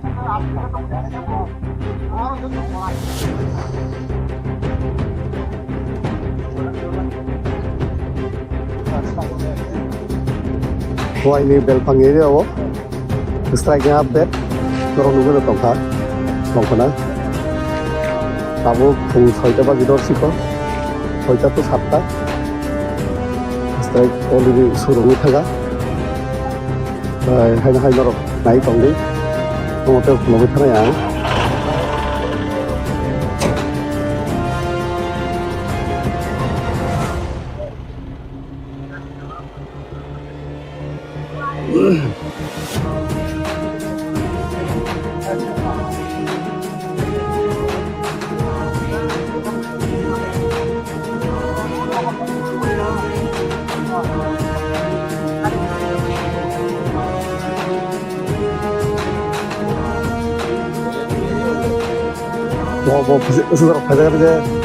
Khowai Belfang area wo striking update korong nunggu tongkha tongkhana abo phung 6টা বাজি দর্শিক 6টা to 7টা strike already surungi thaga haina haina rok nai tongdi tomote phuloi thana yang 뭐 스스로 가져가는데